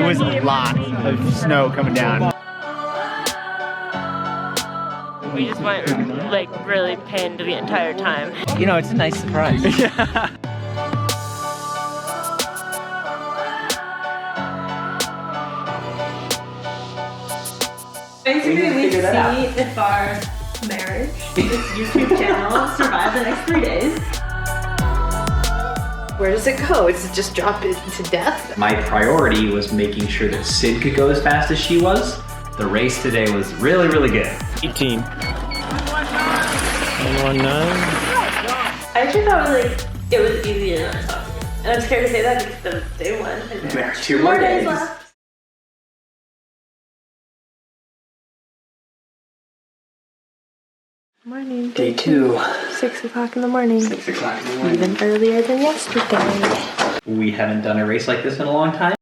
It was a lot of snow coming down. We just went like really pinned the entire time. You know, it's a nice surprise. Yeah. Basically, we see if our marriage, this YouTube channel, survive the next 3 days. Where does it go? Does it just drop it to death? My priority was making sure that Sid could go as fast as she was. The race today was really, really good. 18. 119. I actually thought it was easier than I thought. And I'm scared to say that because of day one. There are 2 more days left. Morning. Day 2. 6 o'clock in the morning. 6 o'clock in the morning. Even earlier than yesterday. We haven't done a race like this in a long time.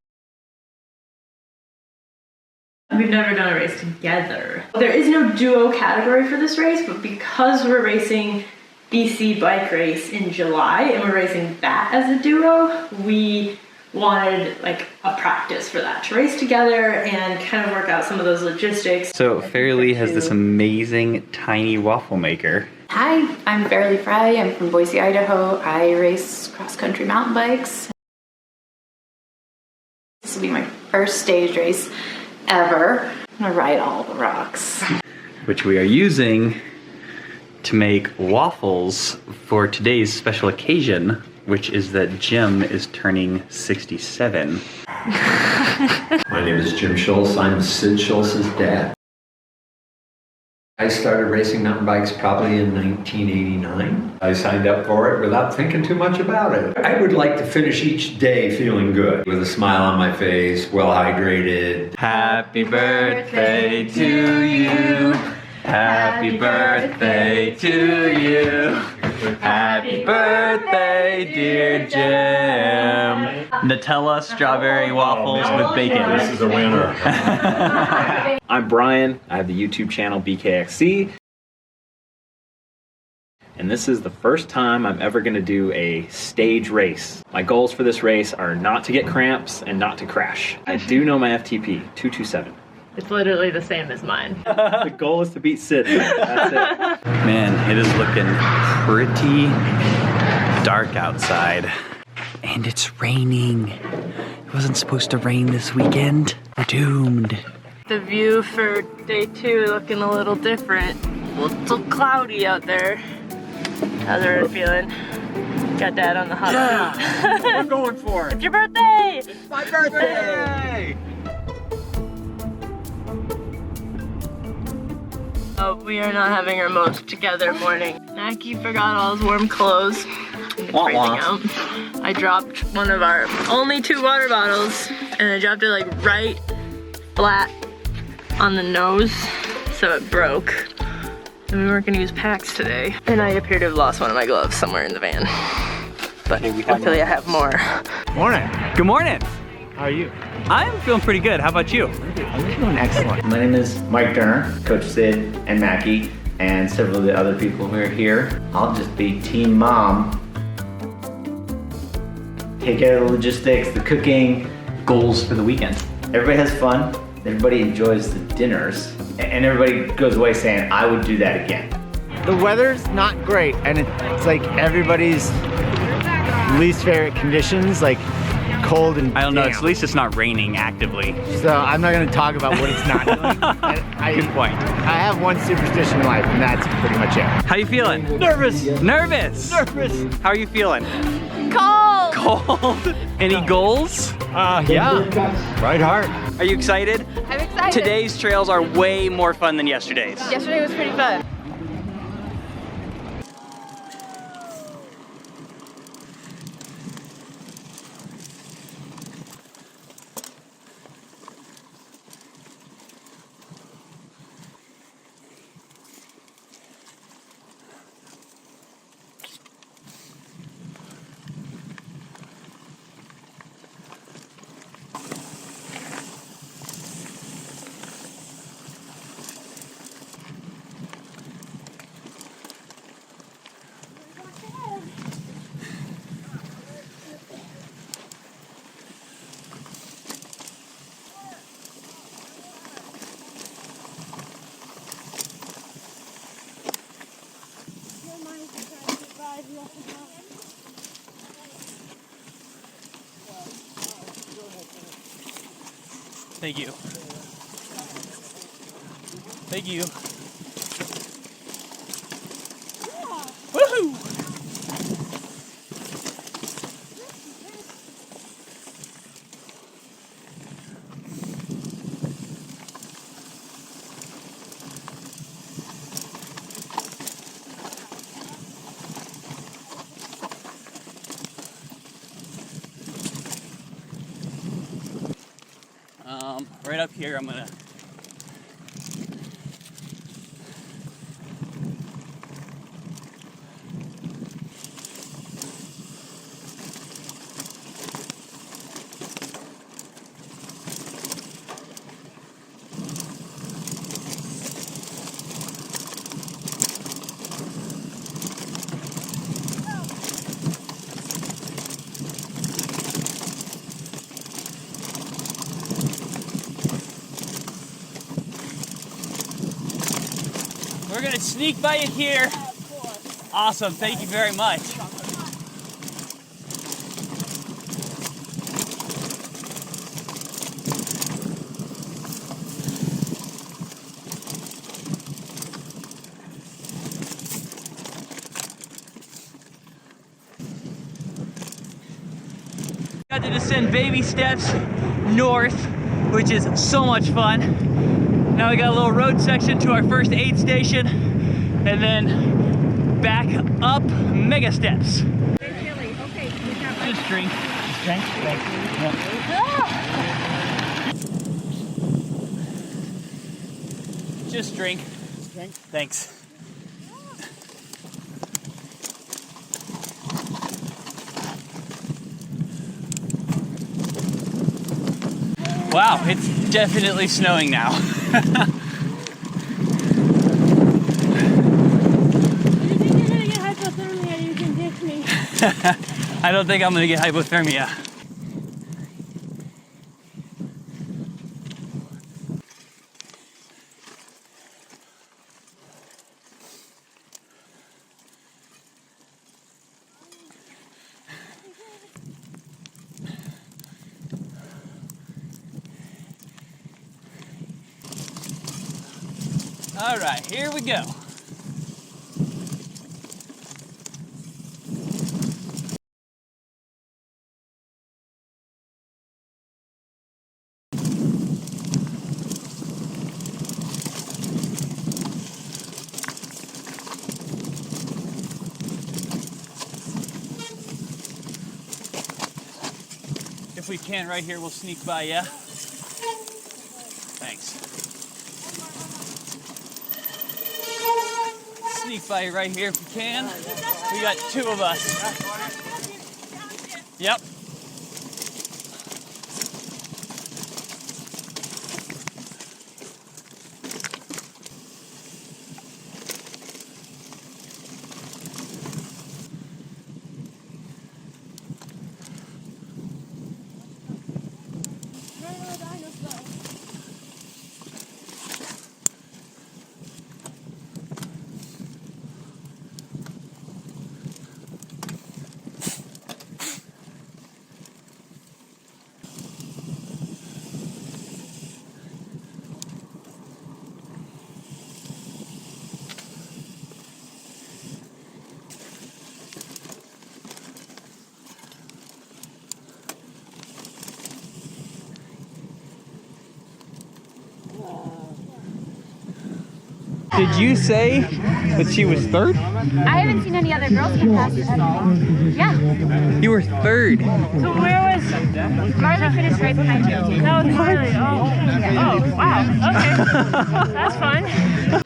We've never done a race together. There is no duo category for this race, but because we're racing BC bike race in July and we're racing that as a duo, we wanted like a practice for that to race together and kind of work out some of those logistics. So Fairly has this amazing tiny waffle maker. Hi, I'm Fairly Fry. I'm from Boise, Idaho. I race cross-country mountain bikes. This will be my first stage race ever. I'm gonna ride all the rocks. Which we are using to make waffles for today's special occasion, which is that Jim is turning 67. My name is Jim Schultz. I'm Sid Schultz's dad. I started racing mountain bikes probably in 1989. I signed up for it without thinking too much about it. I would like to finish each day feeling good, with a smile on my face, well hydrated. Happy birthday to you. Happy birthday to you. Happy birthday, dear Jim. Nutella strawberry waffles with bacon. This is a winner. I'm Brian. I have the YouTube channel BKXC. And this is the first time I'm ever going to do a stage race. My goals for this race are not to get cramps and not to crash. I do know my FTP, 227. It's literally the same as mine. The goal is to beat Sid. That's it. Man, it is looking pretty dark outside. And it's raining. It wasn't supposed to rain this weekend. We're doomed. The view for day 2 looking a little different. A little cloudy out there. How's everyone feeling? Got Dad on the hot seat. We're going for it. It's your birthday! It's my birthday! We are not having our most together morning. Mackie forgot all his warm clothes. He's freezing out. I dropped one of our only 2 water bottles and I dropped it like right flat on the nose, so it broke. And we weren't gonna use packs today. And I appear to have lost one of my gloves somewhere in the van. But luckily I have more. Morning. Good morning. How are you? I'm feeling pretty good. How about you? I'm doing excellent. My name is Mike Durner, Coach Sid and Mackie, and several of the other people who are here. I'll just be Team Mom. Take care of the logistics, the cooking. Goals for the weekend. Everybody has fun, everybody enjoys the dinners, and everybody goes away saying, I would do that again. The weather's not great, and it's like everybody's least favorite conditions, like cold and I don't know, damp. at least it's not raining actively. So I'm not gonna talk about what it's not doing. Good point. I have one superstition in life, and that's pretty much it. How you feeling? Nervous! Nervous? Nervous! How are you feeling? Cold! Cold? Any goals? Yeah. Right heart. Are you excited? I'm excited. Today's trails are way more fun than yesterday's. Yesterday was pretty fun. Thank you. Thank you. Woohoo! Right up here, I'm gonna We're gonna sneak by it here. Awesome, thank you very much. Got to descend baby steps north, which is so much fun. Now we got a little road section to our first aid station, and then back up mega steps. Just drink. Drink? Just drink. Drink? Thanks. Wow, it's definitely snowing now. I don't think I'm gonna get hypothermia. All right, here we go. If we can, right here, we'll sneak by, yeah? Thanks. Sneak by right here if we can. We got two of us. Yep. Did you say that she was third? I haven't seen any other girls come past yet. Yeah. You were third. So where was Marley? Finished right behind you. That was Marley. Oh. Oh, wow. Okay. That's fun.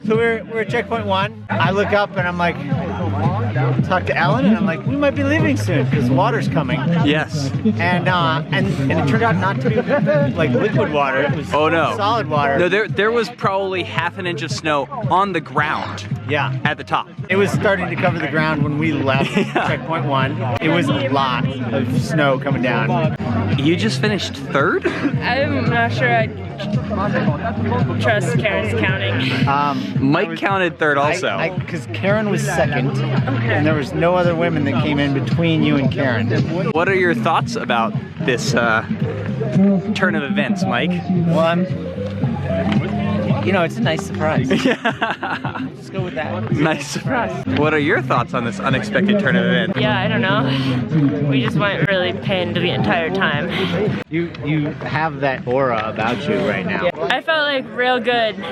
So we're at checkpoint 1. I look up and I'm like, talk to Ellen, and I'm like, we might be leaving soon because water's coming. Yes. And it turned out not to be like liquid water. It was solid water. No, there was probably half an inch of snow on the ground. Yeah. at the top. It was starting to cover the ground when we left checkpoint 1. It was a lot of snow coming down. You just finished 3rd? I'm not sure I trust Karen's counting. Mike counted 3rd also. Because Karen was 2nd, and there was no other women that came in between you and Karen. What are your thoughts about this turn of events, Mike? Well, it's a nice surprise. Let's go with that. Nice surprise. What are your thoughts on this unexpected turn of events? Yeah, I don't know. We just went really pinned the entire time. You have that aura about you right now. I felt like real good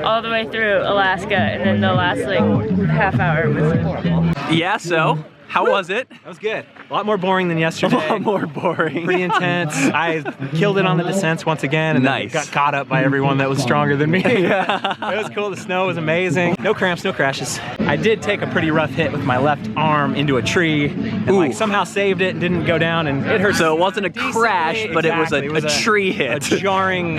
all the way through Alaska, and then the last like half hour was horrible. Yeah, so how was it? That was good. A lot more boring than yesterday. A lot more boring. Pretty intense. I killed it on the descents once again, and then got caught up by everyone that was stronger than me. Yeah. It was cool. The snow was amazing. No cramps, no crashes. I did take a pretty rough hit with my left arm into a tree, and somehow saved it and didn't go down, and it hurt. So it wasn't a crash, but it was a tree hit. A jarring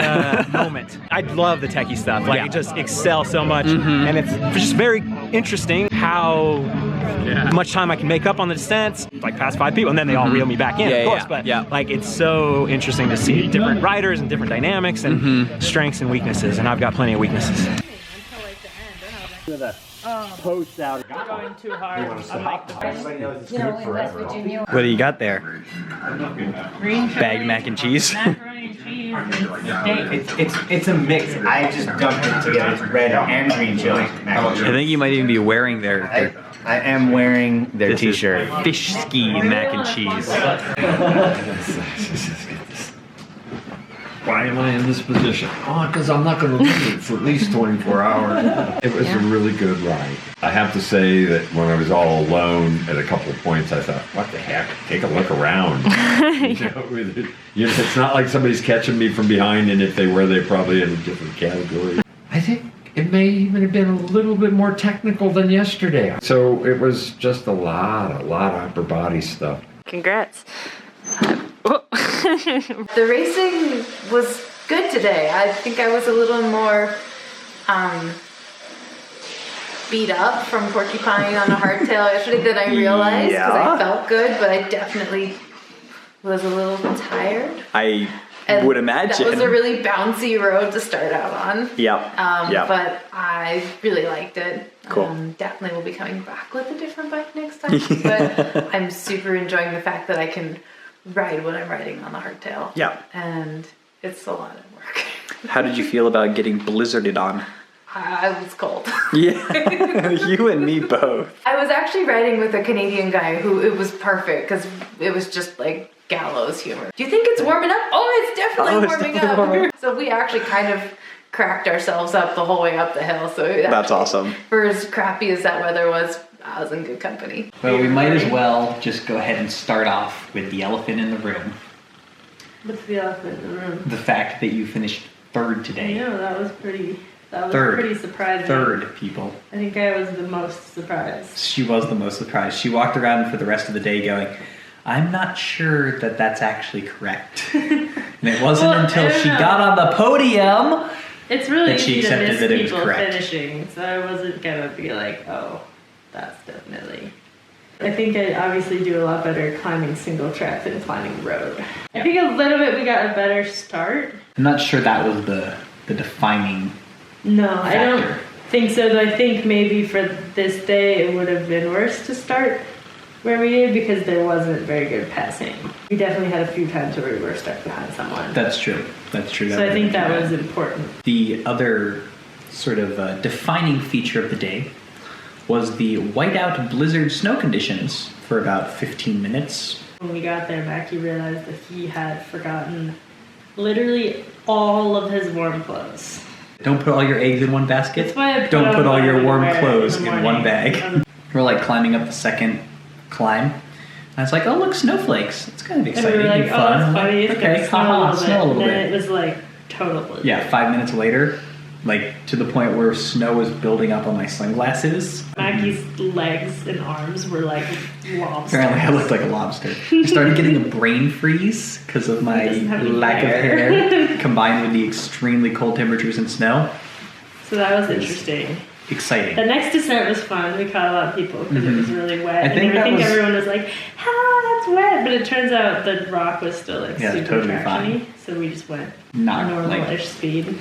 moment. I love the techie stuff. Like, it just excels so much, and it's just very interesting how much time I can make up on the descents, like past 5 people, and then they all reel me back in, of course. But like, it's so interesting to see different riders and different dynamics and strengths and weaknesses, and I've got plenty of weaknesses. Post out. Going too hard. What do you got there? Bagged mac and cheese. Macaroni and cheese and steak. It's a mix. I just dumped it together. It's red and green chili. I think you might even be wearing their I am wearing their t-shirt. Fish ski mac and cheese. Why am I in this position? Oh, because I'm not going to leave for at least 24 hours. It was a really good ride. I have to say that when I was all alone at a couple of points, I thought, what the heck? Take a look around. It's not like somebody's catching me from behind, and if they were, they're probably in a different category. I think it may even have been a little bit more technical than yesterday. So it was just a lot of upper body stuff. Congrats. The racing was good today. I think I was a little more beat up from porcupine on a hardtail yesterday than I realized, because I felt good, but I definitely was a little tired. I would imagine. That was a really bouncy road to start out on. Yep. But I really liked it. Cool. Definitely will be coming back with a different bike next time. But I'm super enjoying the fact that I can ride when I'm riding on the hardtail. Yeah. And it's a lot of work. How did you feel about getting blizzarded on? I was cold. Yeah, you and me both. I was actually riding with a Canadian guy who it was perfect because it was just like gallows humor. Do you think it's warming up? Oh, it's definitely warming up. So we actually kind of cracked ourselves up the whole way up the hill. So that's awesome. For as crappy as that weather was, I was in good company. Well, we might as well just go ahead and start off with the elephant in the room. What's the elephant in the room? The fact that you finished 3rd today. I know, that was pretty surprising. 3rd, people. I think I was the most surprised. She was the most surprised. She walked around for the rest of the day going, I'm not sure that that's actually correct. And it wasn't until she got on the podium it's really that she easy to accepted miss that it was people correct. finishing, so I wasn't gonna be like, oh, that's definitely. I think I obviously do a lot better climbing single track than climbing road. I think a little bit we got a better start. I'm not sure that was the defining No, factor. I don't think so. Though I think maybe for this day it would have been worse to start where we did because there wasn't very good passing. We definitely had a few times where we were stuck behind someone. That's true. That's true. So I think that was important. The other sort of defining feature of the day was the whiteout blizzard snow conditions for about 15 minutes. When we got there, Mackie realized that he had forgotten literally all of his warm clothes. Don't put all your eggs in one basket. That's why I Don't put all your warm underwear clothes in the in one bag. We're like climbing up the second climb. And it's like, oh look, snowflakes. It's kind of exciting And we were like, and fun. oh, that's funny. It's Okay, gonna snow a snow a little And bit. then it was like total blizzard. Yeah, 5 minutes later, like to the point where snow was building up on my sunglasses. Mackie's legs and arms were like lobsters. Apparently I looked like a lobster. I started getting a brain freeze because of my lack of hair combined with the extremely cold temperatures and snow. So that was interesting. exciting. The next descent was fun. We caught a lot of people because it was really wet. I think everyone was like, "Ah, that's wet," but it turns out the rock was still like super totally traction-y, fine. so we just went Not normal-ish speed.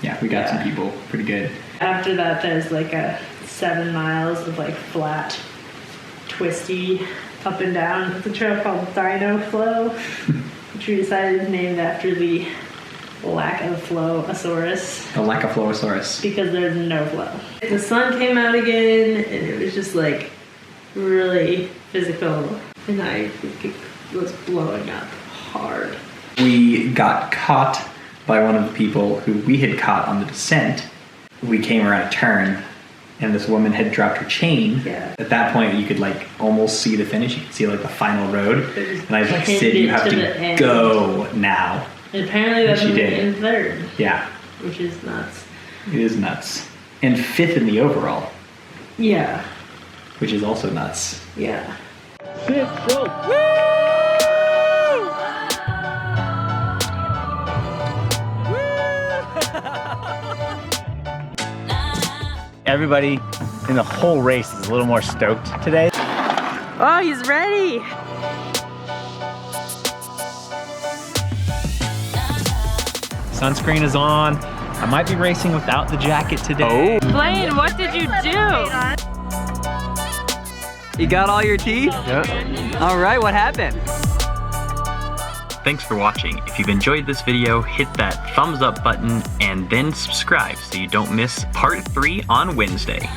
Yeah, we got some people pretty good. After that, there's like 7 miles of like flat, twisty, up and down. It's a trail called Dino Flow, which we decided is named after the lack of flow-osaurus. The Lacaflosaurus. Because there's no flow. The sun came out again, and it was just like really physical, and I was blowing up hard. We got caught by one of the people who we had caught on the descent. We came around a turn, and this woman had dropped her chain. Yeah. At that point, you could like almost see the finish. You could see like the final road. And I was like, Sid, you have to go now. And apparently that's in third. Yeah. Which is nuts. It is nuts. And 5th in the overall. Yeah. Which is also nuts. Yeah. Everybody in the whole race is a little more stoked today. Oh, he's ready. Sunscreen is on. I might be racing without the jacket today. Blaine, what did you do? You got all your tea? Yep. All right, what happened? Thanks for watching. If you've enjoyed this video, hit that thumbs up button and then subscribe so you don't miss part 3 on Wednesday.